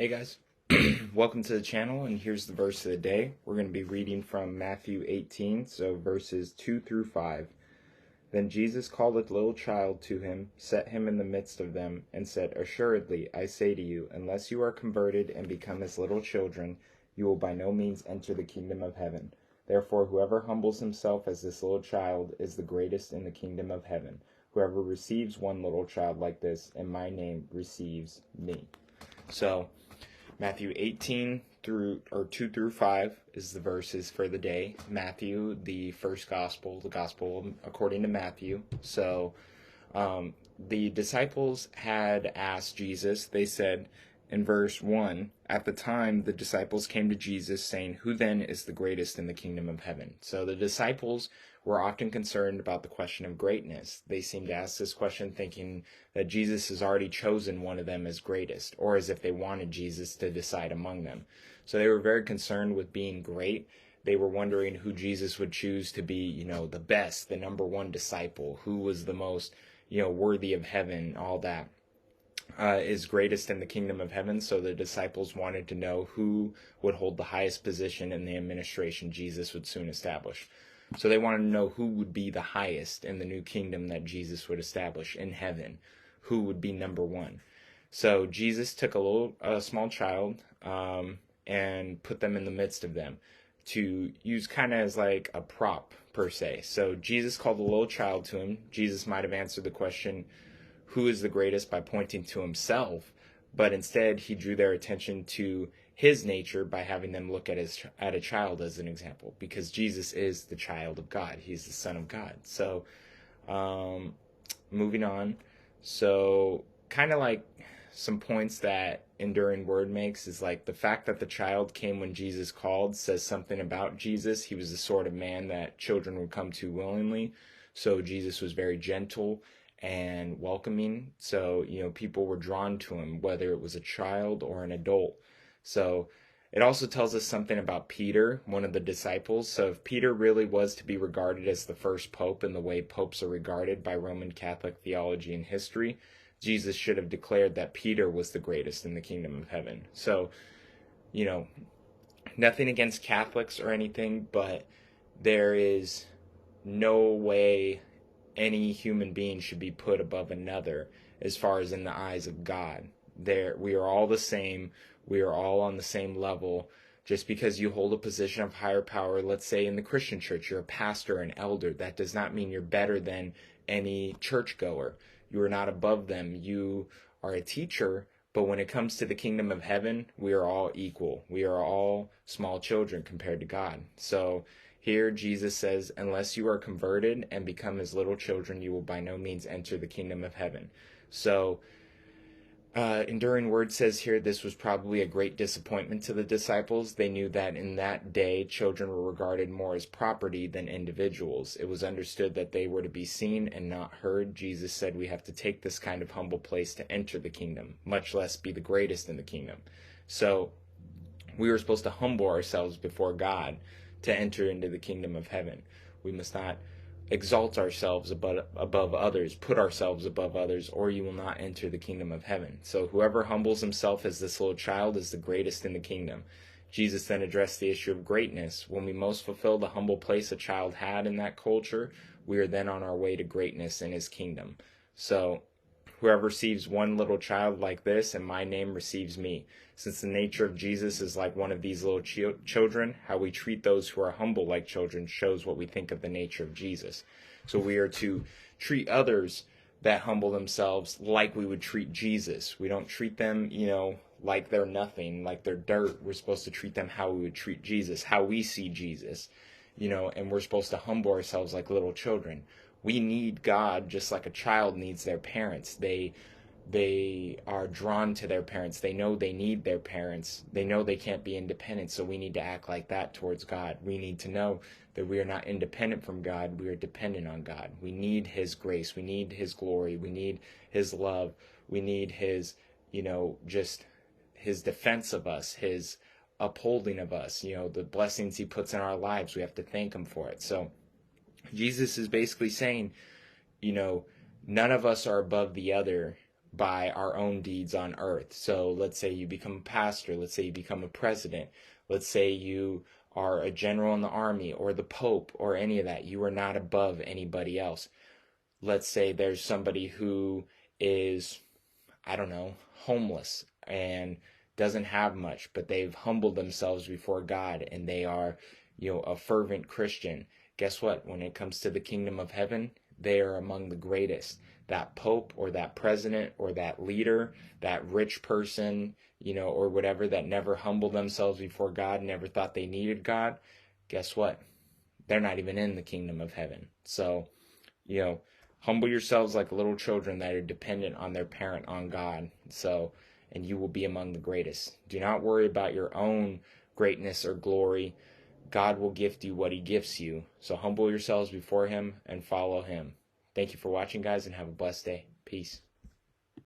Hey guys, welcome to the channel, and here's the verse of the day. We're going to be reading from Matthew 18, so verses 2 through 5. Then Jesus called a little child to him, set him in the midst of them, and said, Assuredly, I say to you, unless you are converted and become as little children, you will by no means enter the kingdom of heaven. Therefore, whoever humbles himself as this little child is the greatest in the kingdom of heaven. Whoever receives one little child like this in my name receives me. So, Matthew 18 2 through 5 is the verses for the day. Matthew, the first gospel, the gospel according to Matthew. So the disciples had asked Jesus, they said in verse 1, at the time the disciples came to Jesus saying, who then is the greatest in the kingdom of heaven? So the disciples were often concerned about the question of greatness. They seemed to ask this question thinking that Jesus has already chosen one of them as greatest, or as if they wanted Jesus to decide among them. So they were very concerned with being great. They were wondering who Jesus would choose to be, the best, the number one disciple, who was the most, worthy of heaven, all that. Is greatest in the kingdom of heaven. So the disciples wanted to know who would hold the highest position in the administration Jesus would soon establish. So they wanted to know who would be the highest in the new kingdom that Jesus would establish in heaven, who would be number one. So Jesus took a small child and put them in the midst of them to use kind of as like a prop per se. So Jesus called a little child to him. Jesus might have answered the question, who is the greatest, by pointing to himself, but instead he drew their attention to his nature by having them look at a child as an example, because Jesus is the child of God. He's the Son of God. So moving on. So kind of like some points that Enduring Word makes is like the fact that the child came when Jesus called says something about Jesus. He was the sort of man that children would come to willingly. So Jesus was very gentle and welcoming. So, people were drawn to him, whether it was a child or an adult. So it also tells us something about Peter, one of the disciples. So if Peter really was to be regarded as the first pope in the way popes are regarded by Roman Catholic theology and history, Jesus should have declared that Peter was the greatest in the kingdom of heaven. So, nothing against Catholics or anything, but there is no way any human being should be put above another as far as in the eyes of God. We are all the same. We are all on the same level. Just because you hold a position of higher power, let's say in the Christian church, you're a pastor, an elder, that does not mean you're better than any churchgoer. You are not above them. You are a teacher, but when it comes to the kingdom of heaven, we are all equal. We are all small children compared to God. So here Jesus says, unless you are converted and become as little children, you will by no means enter the kingdom of heaven. So Enduring Word says here this was probably a great disappointment to the disciples. They knew that in that day, children were regarded more as property than individuals. It was understood that they were to be seen and not heard. Jesus said we have to take this kind of humble place to enter the kingdom, much less be the greatest in the kingdom. So we were supposed to humble ourselves before God to enter into the kingdom of heaven. We must not exalt ourselves above others, put ourselves above others, or you will not enter the kingdom of heaven. So whoever humbles himself as this little child is the greatest in the kingdom. Jesus then addressed the issue of greatness. When we most fulfill the humble place a child had in that culture, we are then on our way to greatness in his kingdom. So whoever receives one little child like this in my name receives me. Since the nature of Jesus is like one of these little children, how we treat those who are humble like children shows what we think of the nature of Jesus. So we are to treat others that humble themselves like we would treat Jesus. We don't treat them, like they're nothing, like they're dirt. We're supposed to treat them how we would treat Jesus, how we see Jesus, and we're supposed to humble ourselves like little children. We need God just like a child needs their parents. They are drawn to their parents. They know they need their parents. They know they can't be independent, so we need to act like that towards God. We need to know that we are not independent from God. We are dependent on God. We need his grace. We need his glory. We need his love. We need his, just his defense of us, his upholding of us, the blessings he puts in our lives. We have to thank him for it. So Jesus is basically saying, none of us are above the other by our own deeds on earth. So let's say you become a pastor, let's say you become a president, let's say you are a general in the army or the Pope or any of that. You are not above anybody else. Let's say there's somebody who is, I don't know, homeless and doesn't have much, but they've humbled themselves before God and they are, a fervent Christian. Guess what? When it comes to the kingdom of heaven, they are among the greatest. That pope or that president or that leader, that rich person, or whatever, that never humbled themselves before God, never thought they needed God, guess what? They're not even in the kingdom of heaven. So, humble yourselves like little children that are dependent on their parent, on God. So, and you will be among the greatest. Do not worry about your own greatness or glory. God will gift you what he gifts you. So humble yourselves before him and follow him. Thank you for watching, guys, and have a blessed day. Peace.